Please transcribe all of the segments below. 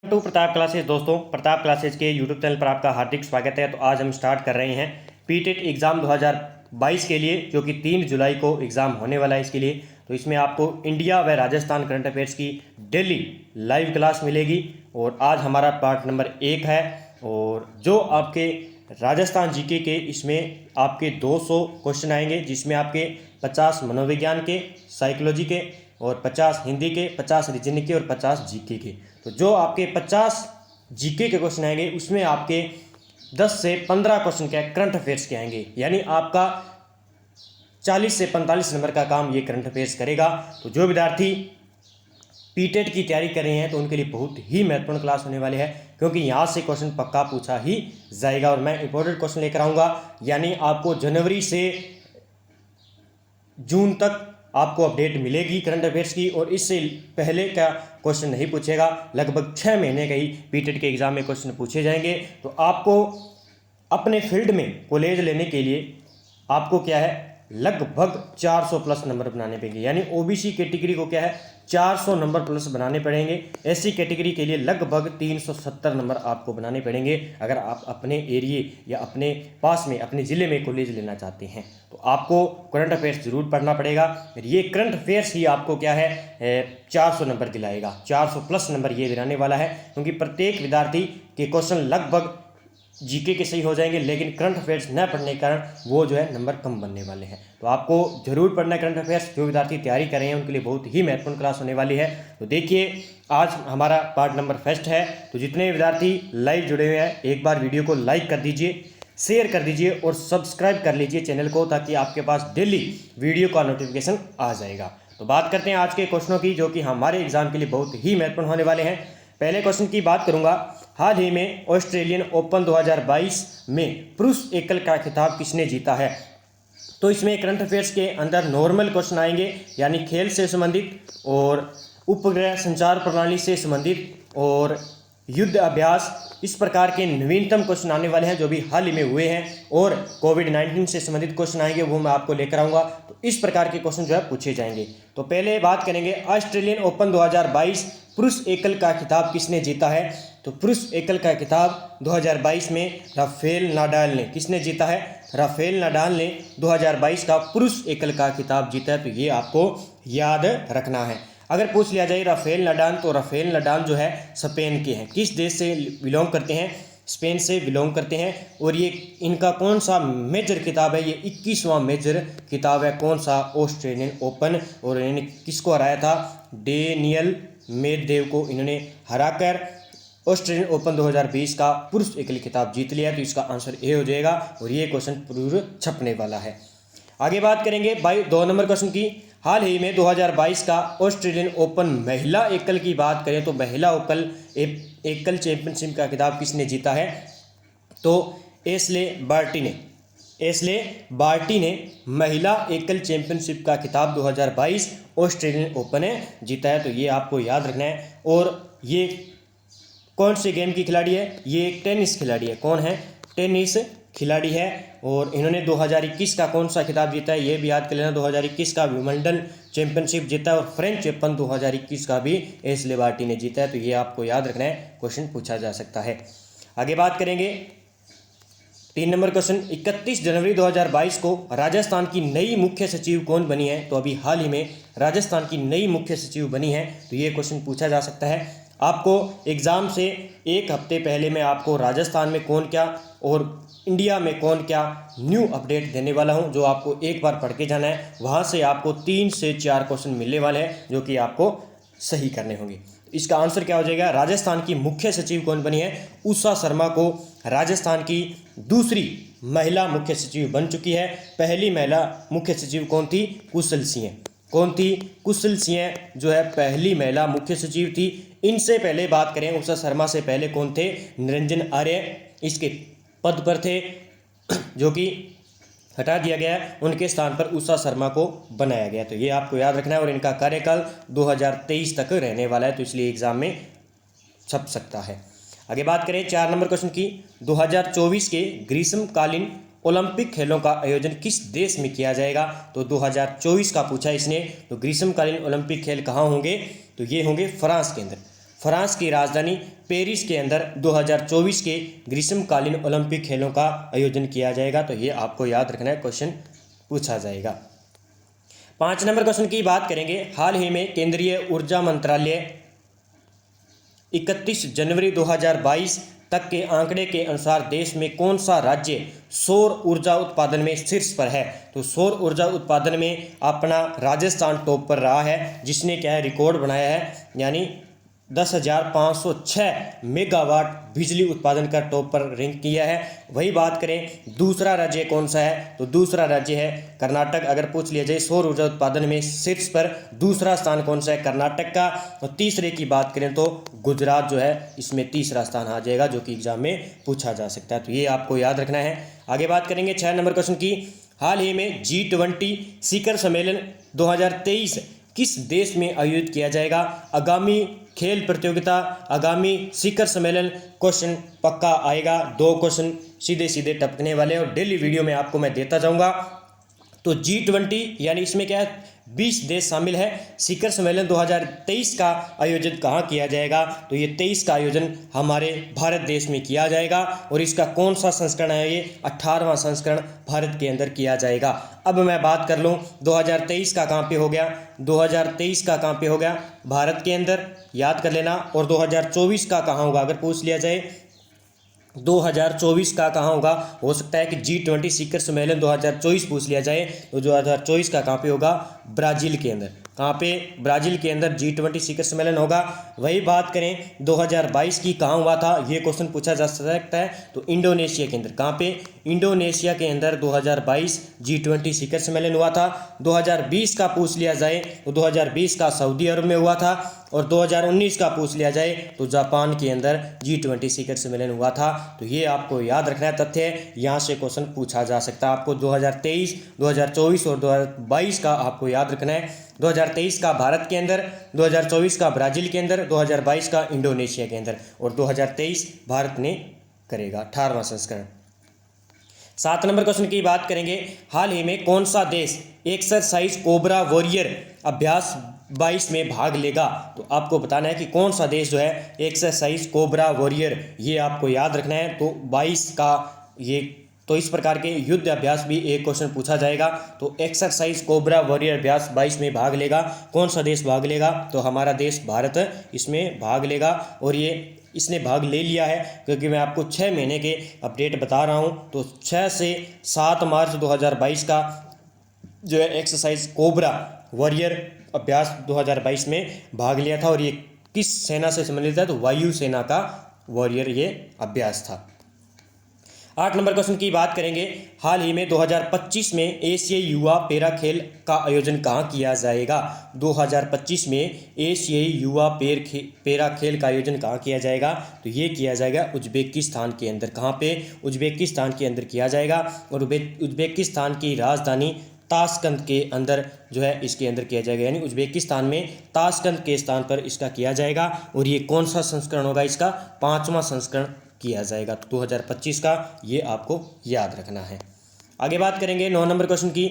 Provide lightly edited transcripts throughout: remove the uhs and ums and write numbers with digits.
To Pratap classes. दोस्तों, Pratap classes के YouTube channel पर आपका हार्दिक स्वागत है। तो आज हम स्टार्ट कर रहे हैं पीटेट एग्ज़ाम 2022 के लिए, जो कि 3 जुलाई को एग्ज़ाम होने वाला है। इसके लिए तो इसमें आपको इंडिया व राजस्थान करंट अफेयर्स की डेली लाइव क्लास मिलेगी। और आज हमारा पार्ट नंबर 1 है। और जो आपके राजस्थान जीके के, इसमें आपके 200 क्वेश्चन आएंगे, जिसमें आपके 50 मनोविज्ञान के, साइकोलॉजी के, और 50 हिंदी के, 50 रीजनिंग के और 50 जीके के। तो जो आपके 50 जीके के क्वेश्चन आएंगे, उसमें आपके 10 से 15 क्वेश्चन क्या करंट अफेयर्स के आएंगे। यानी आपका 40 से 45 नंबर का काम ये करंट अफेयर्स करेगा। तो जो विद्यार्थी पीटेट की तैयारी कर रहे हैं तो उनके लिए बहुत ही महत्वपूर्ण क्लास होने वाली है, क्योंकि यहाँ से क्वेश्चन पक्का पूछा ही जाएगा। और मैं इंपॉर्टेंट क्वेश्चन लेकर आऊँगा। यानी आपको जनवरी से जून तक आपको अपडेट मिलेगी करंट अफेयर्स की, और इससे पहले का क्वेश्चन नहीं पूछेगा। लगभग 6 महीने का ही पीटेट के एग्ज़ाम में क्वेश्चन पूछे जाएंगे। तो आपको अपने फील्ड में कॉलेज लेने के लिए आपको क्या है, लगभग 400 प्लस नंबर बनाने पड़ेंगे। यानी ओबीसी कैटेगरी को क्या है, 400 नंबर प्लस बनाने पड़ेंगे। एससी कैटेगरी के लिए लगभग 370 नंबर आपको बनाने पड़ेंगे, अगर आप अपने एरिए या अपने पास में, अपने ज़िले में कॉलेज लेना चाहते हैं। तो आपको करंट अफेयर्स जरूर पढ़ना पड़ेगा। ये करंट अफेयर्स ही आपको क्या है, 400 नंबर दिलाएगा। 400 प्लस नंबर ये दिलाने वाला है, क्योंकि प्रत्येक विद्यार्थी के क्वेश्चन लगभग जीके के सही हो जाएंगे, लेकिन करंट अफेयर्स न पढ़ने के कारण वो जो है नंबर कम बनने वाले हैं। तो आपको जरूर पढ़ना है करंट अफेयर्स। जो विद्यार्थी तैयारी कर रहे हैं उनके लिए बहुत ही महत्वपूर्ण क्लास होने वाली है। तो देखिए, आज हमारा पार्ट नंबर फर्स्ट है। तो जितने विद्यार्थी लाइव जुड़े हुए हैं, एक बार वीडियो को लाइक कर दीजिए, शेयर कर दीजिए और सब्सक्राइब कर लीजिए चैनल को, ताकि आपके पास डेली वीडियो का नोटिफिकेशन आ जाएगा। तो बात करते हैं आज के क्वेश्चनों की, जो कि हमारे एग्जाम के लिए बहुत ही महत्वपूर्ण होने वाले हैं। पहले क्वेश्चन की बात करूंगा। हाल ही में ऑस्ट्रेलियन ओपन 2022 में पुरुष एकल का खिताब किसने जीता है? तो इसमें करंट अफेयर्स के अंदर नॉर्मल क्वेश्चन आएंगे, यानी खेल से संबंधित और उपग्रह संचार प्रणाली से संबंधित और युद्ध अभ्यास, इस प्रकार के नवीनतम क्वेश्चन आने वाले हैं, जो भी हाल ही में हुए हैं। और कोविड-19 से संबंधित क्वेश्चन आएंगे, वो मैं आपको लेकर आऊँगा। तो इस प्रकार के क्वेश्चन जो है पूछे जाएंगे। तो पहले बात करेंगे, ऑस्ट्रेलियन ओपन 2022 पुरुष एकल का खिताब किसने जीता है? तो पुरुष एकल का खिताब 2022 में राफेल नाडाल ने, किसने जीता है? राफेल नाडाल ने 2022 का पुरुष एकल का खिताब जीता है। तो ये आपको याद रखना है। अगर पूछ लिया जाए राफेल नाडाल, तो राफेल नाडाल जो है स्पेन के हैं। किस देश से बिलोंग करते हैं? स्पेन से बिलोंग करते हैं। और ये इनका कौन सा मेजर खिताब है? ये 21वां मेजर खिताब है। कौन सा? Australian open. और इन्होंने किसको हराया था? डेनियल मेदवेदेव को इन्होंने हराकर ऑस्ट्रेलियन ओपन 2020 का पुरुष एकल खिताब जीत लिया। तो इसका आंसर ए हो जाएगा, और ये क्वेश्चन पूर्व छपने वाला है। आगे बात करेंगे 2 नंबर क्वेश्चन की। हाल ही में 2022 का ऑस्ट्रेलियन ओपन महिला एकल की बात करें, तो महिला एकल चैंपियनशिप का खिताब किसने जीता है? तो एशले बार्टी ने महिला एकल चैंपियनशिप का खिताब 2022 ऑस्ट्रेलियन ओपन ने जीता है। तो ये आपको याद रखना है। और ये कौन से गेम की खिलाड़ी है? ये एक टेनिस खिलाड़ी है। कौन है? टेनिस खिलाड़ी है। और इन्होंने 2021 का कौन सा खिताब जीता है, ये भी याद कर लेना। 2021 का विंबलडन चैंपियनशिप जीता है, और फ्रेंच ओपन 2021 का भी एशले बार्टी ने जीता है। तो ये आपको याद रखना है, क्वेश्चन पूछा जा सकता है। आगे बात करेंगे 3 नंबर क्वेश्चन। 31 जनवरी 2022 को राजस्थान की नई मुख्य सचिव कौन बनी है? तो अभी हाल ही में राजस्थान की नई मुख्य सचिव बनी है। तो ये क्वेश्चन पूछा जा सकता है। आपको एग्ज़ाम से एक हफ्ते पहले मैं आपको राजस्थान में कौन क्या और इंडिया में कौन क्या न्यू अपडेट देने वाला हूं, जो आपको एक बार पढ़ के जाना है। वहां से आपको 3 से 4 क्वेश्चन मिलने वाले हैं, जो कि आपको सही करने होंगे। इसका आंसर क्या हो जाएगा? राजस्थान की मुख्य सचिव कौन बनी है? उषा शर्मा को राजस्थान की दूसरी महिला मुख्य सचिव बन चुकी है। पहली महिला मुख्य सचिव कौन थी? कुशल सिंह। कौन थी? कुशल सिंह जो है पहली महिला मुख्य सचिव थी। इनसे पहले बात करें, उषा शर्मा से पहले कौन थे? निरंजन आर्य इसके पद पर थे, जो कि हटा दिया गया। उनके स्थान पर उषा शर्मा को बनाया गया। तो ये आपको याद रखना है। और इनका कार्यकाल 2023 तक रहने वाला है, तो इसलिए एग्जाम में छप सकता है। आगे बात करें 4 नंबर क्वेश्चन की। 2024 के ग्रीष्मकालीन ओलंपिक खेलों का आयोजन किस देश में किया जाएगा? तो 2024 का पूछा इसने। तो ग्रीष्मकालीन ओलंपिक खेल कहाँ होंगे? तो ये होंगे फ्रांस के अंदर। फ्रांस की राजधानी पेरिस के अंदर 2024 के ग्रीष्मकालीन ओलंपिक खेलों का आयोजन किया जाएगा? तो ये आपको याद रखना है, क्वेश्चन पूछा जाएगा। 5 नंबर क्वेश्चन की बात करेंगे। हाल ही में केंद्रीय ऊर्जा मंत्रालय 31 जनवरी 2022 तक के आंकड़े के अनुसार देश में कौन सा राज्य सौर ऊर्जा उत्पादन में शीर्ष पर है? तो सौर ऊर्जा उत्पादन में अपना राजस्थान टॉप पर रहा है, जिसने क्या है, रिकॉर्ड बनाया है, यानी 10,506 मेगावाट बिजली उत्पादन का टॉप पर रैंक किया है। वही बात करें दूसरा राज्य कौन सा है, तो दूसरा राज्य है कर्नाटक। अगर पूछ लिया जाए सौर ऊर्जा उत्पादन में शीर्ष पर दूसरा स्थान कौन सा है, कर्नाटक का। और तीसरे की बात करें तो गुजरात जो है इसमें तीसरा स्थान आ जाएगा, जो कि एग्जाम में पूछा जा सकता है। तो ये आपको याद रखना है। आगे बात करेंगे 6 नंबर क्वेश्चन की। हाल ही में G20 शिखर सम्मेलन 2023 किस देश में आयोजित किया जाएगा? आगामी खेल प्रतियोगिता, आगामी शिखर सम्मेलन, क्वेश्चन पक्का आएगा। 2 क्वेश्चन सीधे सीधे टपकने वाले और डेली वीडियो में आपको मैं देता जाऊंगा। तो G20 यानी इसमें क्या है, 20 देश शामिल है। शिखर सम्मेलन 2023 का आयोजन कहाँ किया जाएगा? तो ये 23 का आयोजन हमारे भारत देश में किया जाएगा। और इसका कौन सा संस्करण है? ये 18वां संस्करण भारत के अंदर किया जाएगा। अब मैं बात कर लूँ 2023 का कहाँ पे हो गया, 2023 का कहाँ पे हो गया, भारत के अंदर, याद कर लेना। और 2024 का कहाँ होगा, अगर पूछ लिया जाए 2024 का कहाँ होगा, हो सकता है कि G20 शिखर सम्मेलन 2024 पूछ लिया जाए, तो 2024 का कहाँ पे होगा, ब्राज़ील के अंदर। कहाँ पे, ब्राज़ील के अंदर G20 शिखर सम्मेलन होगा। वही बात करें 2022 की कहाँ हुआ था, ये क्वेश्चन पूछा जा सकता है, तो इंडोनेशिया के अंदर। कहाँ पे, इंडोनेशिया के अंदर 2022 G20 शिखर सम्मेलन हुआ था। 2020 का पूछ लिया जाए तो 2020 का सऊदी अरब में हुआ था। और 2019 का पूछ लिया जाए तो जापान के अंदर G20 शिखर सम्मेलन हुआ था। तो ये आपको याद रखना है तथ्य, यहाँ से क्वेश्चन पूछा जा सकता है। आपको 2023, 2024 और 2022 का आपको याद रखना है। 2023 का भारत के अंदर, 2024 का ब्राज़ील के अंदर, 2022 का इंडोनेशिया के अंदर, और 2023 भारत ने करेगा 18वां संस्करण। 7 नंबर क्वेश्चन की बात करेंगे। हाल ही में कौन सा देश एक्सरसाइज कोबरा वॉरियर अभ्यास 22 में भाग लेगा? तो आपको बताना है कि कौन सा देश जो है एक्सरसाइज कोबरा वॉरियर, ये आपको याद रखना है। तो 22 का ये, तो इस प्रकार के युद्ध अभ्यास भी एक क्वेश्चन पूछा जाएगा। तो एक्सरसाइज कोबरा वॉरियर अभ्यास 22 में भाग लेगा, कौन सा देश भाग लेगा? तो हमारा देश भारत इसमें भाग लेगा। और ये इसने भाग ले लिया है, क्योंकि मैं आपको 6 महीने के अपडेट बता रहा हूँ। तो 6 से 7 मार्च 2022 का जो है एक्सरसाइज कोबरा वॉरियर अभ्यास 2022 में भाग लिया था। और ये किस सेना से संबंधित है? तो वायु सेना का वॉरियर ये अभ्यास था। 8 नंबर क्वेश्चन की बात करेंगे। हाल ही में 2025 में एशियाई युवा पैरा खेल का आयोजन कहाँ किया जाएगा? 2025 में एशियाई युवा पैरा खेल का आयोजन कहाँ किया जाएगा? तो ये किया जाएगा उज्बेकिस्तान के अंदर। कहाँ पे? उज्बेकिस्तान के अंदर किया जाएगा। और उज्बेकिस्तान की राजधानी ताशकंद के अंदर जो है इसके अंदर किया जाएगा, यानी उज्बेकिस्तान में ताशकंद के स्थान पर इसका किया जाएगा। और ये कौन सा संस्करण होगा? इसका 5वां संस्करण किया जाएगा। तो 2025 का ये आपको याद रखना है। आगे बात करेंगे 9 नंबर क्वेश्चन की।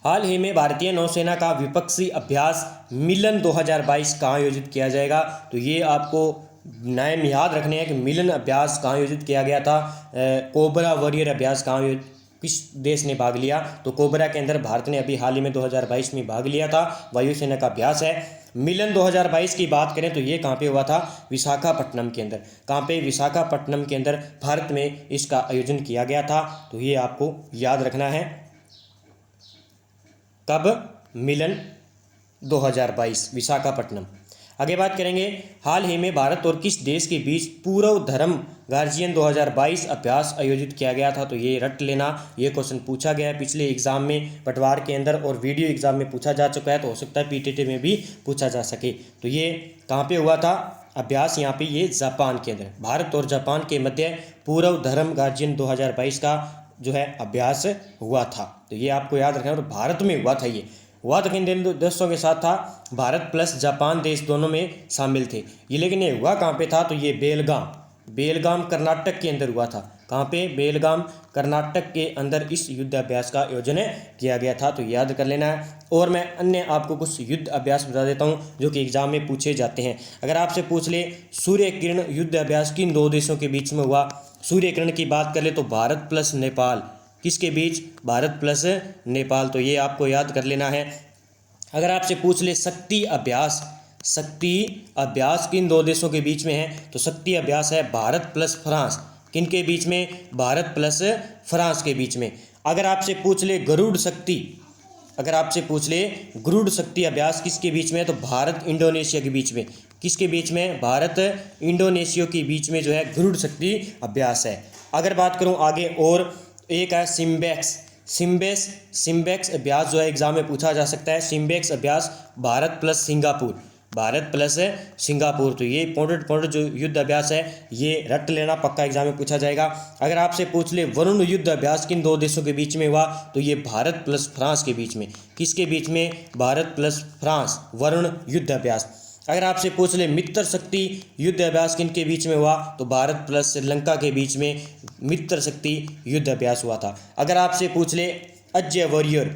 हाल ही में भारतीय नौसेना का विपक्षी अभ्यास मिलन 2022 कहाँ आयोजित किया जाएगा? तो ये आपको नाम याद रखने हैं कि मिलन अभ्यास कहाँ आयोजित किया गया था। कोबरा वॉरियर अभ्यास कहाँ, किस देश ने भाग लिया? तो कोबरा के अंदर भारत ने अभी हाल ही में 2022 में भाग लिया था। वायुसेना का अभ्यास है। मिलन 2022 की बात करें तो ये कहाँ पे हुआ था? विशाखापट्टनम के अंदर। कहाँ पे? विशाखापट्टनम के अंदर भारत में इसका आयोजन किया गया था। तो ये आपको याद रखना है। कब? मिलन 2022 विशाखापट्टनम। आगे बात करेंगे। हाल ही में भारत और किस देश के बीच पूर्व धर्म गार्जियन 2022 अभ्यास आयोजित किया गया था? तो ये रट लेना, ये क्वेश्चन पूछा गया है पिछले एग्जाम में पटवार के अंदर, और वीडियो एग्जाम में पूछा जा चुका है। तो हो सकता है पीटीटी में भी पूछा जा सके। तो ये कहाँ पे हुआ था अभ्यास? यहाँ पे ये जापान के अंदर। भारत और जापान के मध्य पूर्व धर्म गार्जियन 2022 का जो है अभ्यास हुआ था। तो ये आपको याद रखना है। और भारत में हुआ था, ये हुआ तो किन देशों के साथ था? भारत प्लस जापान देश दोनों में शामिल थे ये। लेकिन ये हुआ कहाँ पे था? तो ये बेलगाम कर्नाटक के अंदर हुआ था। कहाँ पे? बेलगाम कर्नाटक के अंदर इस युद्ध अभ्यास का आयोजन किया गया था, तो याद कर लेना है। और मैं अन्य आपको कुछ युद्ध अभ्यास बता देता हूँ जो कि एग्जाम में पूछे जाते हैं। अगर आपसे पूछ ले सूर्य किरण युद्ध अभ्यास किन दो देशों के बीच में हुआ? सूर्य किरण की बात कर ले तो भारत प्लस नेपाल, किसके बीच? भारत प्लस नेपाल, तो ये आपको याद कर लेना है। अगर आपसे पूछ ले शक्ति अभ्यास किन दो देशों के बीच में है? तो शक्ति अभ्यास है भारत प्लस फ्रांस, किन के बीच में? भारत प्लस फ्रांस के बीच में। अगर आपसे पूछ ले गरुड़ शक्ति अभ्यास किसके बीच में है? तो भारत इंडोनेशिया के बीच में, किसके बीच में? भारत इंडोनेशिया के बीच में जो है गरुड़ शक्ति अभ्यास है। अगर बात करूं आगे, और एक है सिम्बेक्स अभ्यास जो है एग्जाम में पूछा जा सकता है। सिम्बेक्स अभ्यास भारत प्लस सिंगापुर, तो ये इंपॉर्टेंट जो युद्ध अभ्यास है ये रट लेना, पक्का एग्जाम में पूछा जाएगा। अगर आपसे पूछ ले वरुण युद्ध अभ्यास किन दो देशों के बीच में हुआ? तो ये भारत प्लस फ्रांस के बीच में, किसके बीच में? भारत प्लस फ्रांस, वरुण युद्ध अभ्यास। अगर आपसे पूछ ले मित्र शक्ति युद्ध अभ्यास किन के बीच में हुआ? तो भारत प्लस श्रीलंका के बीच में मित्र शक्ति युद्ध अभ्यास हुआ था। अगर आपसे पूछ ले अजय वॉरियर,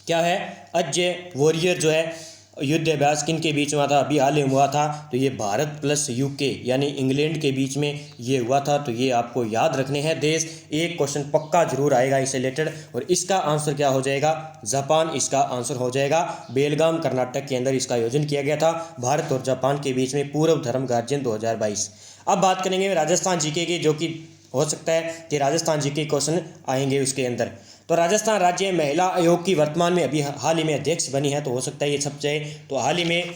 क्या है? अजय वॉरियर जो है युद्ध अभ्यास किन के बीच में हुआ था? अभी हाल ही हुआ था, तो ये भारत प्लस यूके यानी इंग्लैंड के बीच में ये हुआ था। तो ये आपको याद रखने हैं देश, एक क्वेश्चन पक्का जरूर आएगा इससे रिलेटेड, और इसका आंसर क्या हो जाएगा? जापान इसका आंसर हो जाएगा। बेलगाम कर्नाटक के अंदर इसका आयोजन किया गया था, भारत और जापान के बीच में पूर्व धर्म गार्जियन 2022। अब बात करेंगे राजस्थान जीके की, जो कि हो सकता है कि राजस्थान जीके क्वेश्चन आएंगे उसके अंदर। तो राजस्थान राज्य महिला आयोग की वर्तमान में अभी हाल ही में अध्यक्ष बनी है, तो हो सकता है ये छप जाए। तो हाल ही में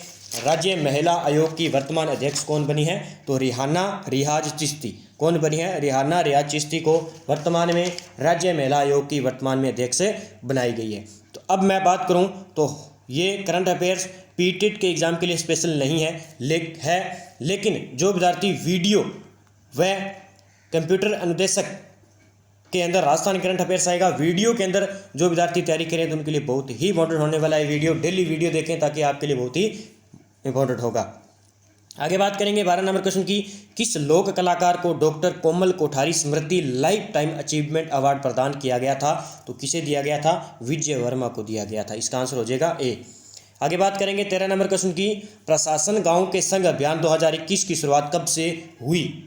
राज्य महिला आयोग की वर्तमान अध्यक्ष कौन बनी है? तो रिहाना रियाज चिश्ती। कौन बनी है? रिहाना रियाज चिश्ती को वर्तमान में राज्य महिला आयोग की वर्तमान में अध्यक्ष बनाई गई है। तो अब मैं बात करूं तो ये करंट अफेयर्स पीटेट के एग्जाम के लिए स्पेशल नहीं है, लेकिन जो विद्यार्थी वीडियो व कंप्यूटर अनुदेशक के अंदर राजस्थान करंट अफेयर्स आएगा, वीडियो के अंदर जो विद्यार्थी तैयारी करें तो उनके लिए बहुत ही इंपॉर्टेंट होने वाला है वीडियो। डेली वीडियो देखें ताकि आपके लिए बहुत ही इंपॉर्टेंट होगा। आगे बात करेंगे 12 नंबर क्वेश्चन की, किस लोक कलाकार को डॉक्टर कोमल कोठारी स्मृति लाइफ टाइम अचीवमेंट अवार्ड प्रदान किया गया था? तो किसे दिया गया था? विजय वर्मा को दिया गया था। इसका आंसर हो जाएगा ए। आगे बात करेंगे 13 नंबर क्वेश्चन की, प्रशासन गांव के संघ अभियान 2021 की शुरुआत कब से हुई?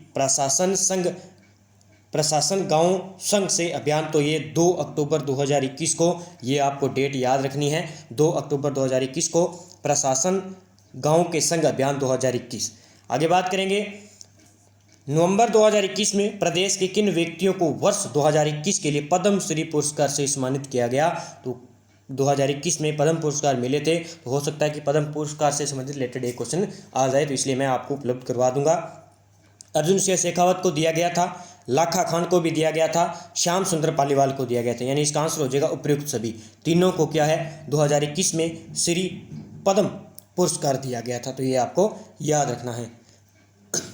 प्रशासन गांव संघ से अभियान, तो ये 2 अक्टूबर 2021 को, ये आपको डेट याद रखनी है, 2 अक्टूबर 2021 को प्रशासन गांव के संघ अभियान 2021। आगे बात करेंगे नवंबर 2021 में प्रदेश के किन व्यक्तियों को वर्ष 2021 के लिए पद्म श्री पुरस्कार से सम्मानित किया गया? तो 2021 में पद्म पुरस्कार मिले थे, तो हो सकता है कि पद्म पुरस्कार से संबंधित रिलेटेड एक क्वेश्चन आ जाए, तो इसलिए मैं आपको उपलब्ध करवा दूंगा। अर्जुन सिंह शेखावत को दिया गया था, लाखा खान को भी दिया गया था, श्याम सुंदर पालीवाल को दिया गया था, यानी इसका आंसर हो जाएगा उपयुक्त सभी। तीनों को क्या है? 2021 में श्री पद्म पुरस्कार दिया गया था, तो ये आपको याद रखना है।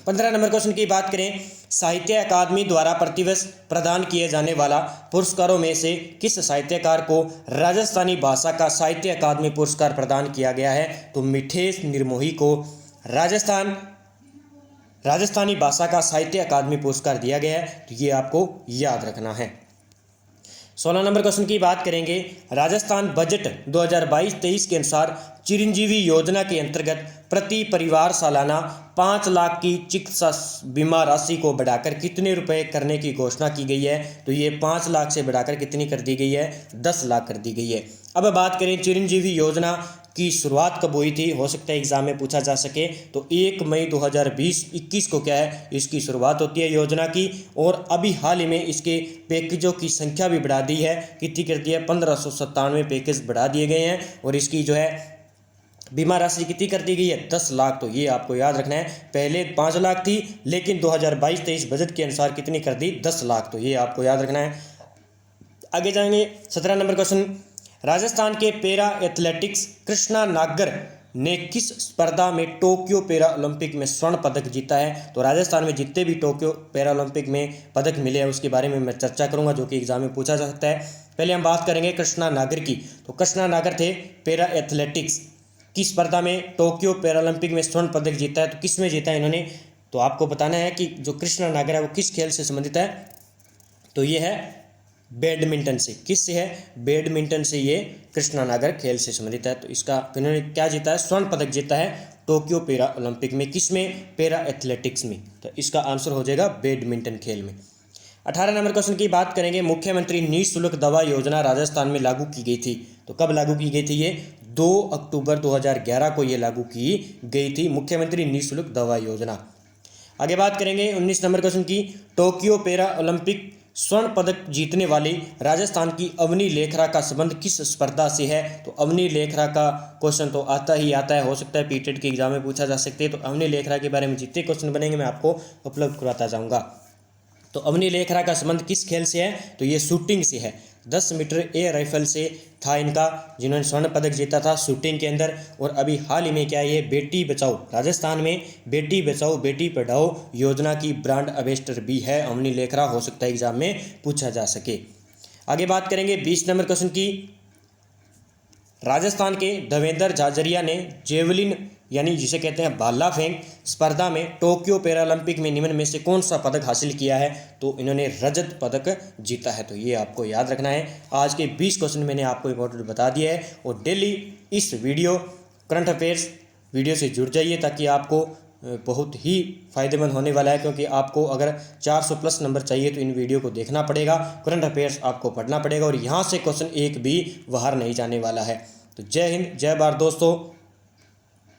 15 नंबर क्वेश्चन की बात करें, साहित्य अकादमी द्वारा प्रतिवर्ष प्रदान किए जाने वाला पुरस्कारों में से किस साहित्यकार को राजस्थानी भाषा का साहित्य अकादमी पुरस्कार प्रदान किया गया है? तो मिठेश निर्मोही को राजस्थानी भाषा का साहित्य अकादमी पुरस्कार दिया गया है, तो ये आपको याद रखना है। 16 नंबर क्वेश्चन की बात करेंगे, राजस्थान बजट 2022-23 के अनुसार चिरंजीवी योजना के अंतर्गत प्रति परिवार सालाना 5 लाख की चिकित्सा बीमा राशि को बढ़ाकर कितने रुपए करने की घोषणा की गई है? तो ये 5 लाख से बढ़ाकर कितनी कर दी गई है? 10 लाख कर दी गई है। अब बात करें चिरंजीवी योजना की शुरुआत कब हुई थी, हो सकता है एग्जाम में पूछा जा सके, तो 1 मई 2020-21 को क्या है इसकी शुरुआत होती है योजना की, और अभी हाल ही में इसके पैकेजों की संख्या भी बढ़ा दी है, कितनी कर दी है? 1597 पैकेज बढ़ा दिए गए हैं, और इसकी जो है बीमा राशि कितनी कर दी गई है? 10 लाख। तो ये आपको याद रखना है, पहले 5 लाख थी, लेकिन 2022-23 बजट के अनुसार कितनी कर दी? 10 लाख। तो ये आपको याद रखना है। आगे जाएंगे 17 नंबर क्वेश्चन, राजस्थान के पैरा एथलेटिक्स कृष्णा नागर ने किस स्पर्धा में टोक्यो पैरा ओलंपिक में स्वर्ण पदक जीता है? तो राजस्थान में जितने भी टोक्यो पैरा ओलंपिक में पदक मिले हैं उसके बारे में मैं चर्चा करूंगा, जो कि एग्जाम में पूछा जा सकता है। पहले हम बात करेंगे कृष्णा नागर की। तो कृष्णा नागर थे पैरा एथलेटिक्स की स्पर्धा में टोक्यो पैरा ओलंपिक में स्वर्ण पदक जीता है। तो किस में जीता है इन्होंने? तो आपको बताना है कि जो कृष्णा नागर है वो किस खेल से संबंधित है? तो ये है बैडमिंटन से। किससे है? बैडमिंटन से। ये कृष्णानगर खेल से संबंधित है। तो इसका इन्होंने क्या जीता है? स्वर्ण पदक जीता है टोक्यो पैरा ओलंपिक में। किसमें? पैरा एथलेटिक्स में। तो इसका आंसर हो जाएगा बैडमिंटन खेल में। 18 नंबर क्वेश्चन की बात करेंगे। मुख्यमंत्री निःशुल्क दवा योजना राजस्थान में लागू की गई थी। तो कब लागू की गई थी? ये 2 अक्टूबर 2011 को ये लागू की गई थी, मुख्यमंत्री निःशुल्क दवा योजना। आगे बात करेंगे 19 नंबर क्वेश्चन की। टोक्यो पैरा ओलंपिक स्वर्ण पदक जीतने वाली राजस्थान की अवनी लेखरा का संबंध किस स्पर्धा से है? तो अवनी लेखरा का क्वेश्चन तो आता ही आता है, हो सकता है पीटेट के एग्जाम में पूछा जा सकते हैं। तो अवनी लेखरा के बारे में जितने क्वेश्चन बनेंगे मैं आपको उपलब्ध कराता जाऊँगा। तो अवनी लेखरा का संबंध किस खेल से है? तो ये शूटिंग से है। 10 मीटर एयर राइफल से था इनका, जिन्होंने स्वर्ण पदक जीता था शूटिंग के अंदर। और अभी हाल ही में क्या है, ये बेटी बचाओ, राजस्थान में बेटी बचाओ बेटी पढ़ाओ योजना की ब्रांड एम्बेसडर भी है अवनी लेखरा। हो सकता है एग्जाम में पूछा जा सके। आगे बात करेंगे 20 नंबर क्वेश्चन की। राजस्थान के देवेंद्र झाझरिया ने जेवलिन यानी जिसे कहते हैं भाला फेंक स्पर्धा में टोक्यो पैरालंपिक में निम्न में से कौन सा पदक हासिल किया है? तो इन्होंने रजत पदक जीता है। तो ये आपको याद रखना है। आज के 20 क्वेश्चन मैंने आपको इंपॉर्टेंट बता दिया है। और डेली इस वीडियो करंट अफेयर्स वीडियो से जुड़ जाइए, ताकि आपको बहुत ही फ़ायदेमंद होने वाला है। क्योंकि आपको अगर 400 प्लस नंबर चाहिए तो इन वीडियो को देखना पड़ेगा, करंट अफेयर्स आपको पढ़ना पड़ेगा, और यहाँ से क्वेश्चन एक भी बाहर नहीं जाने वाला है। तो जय हिंद, जय भारत दोस्तों।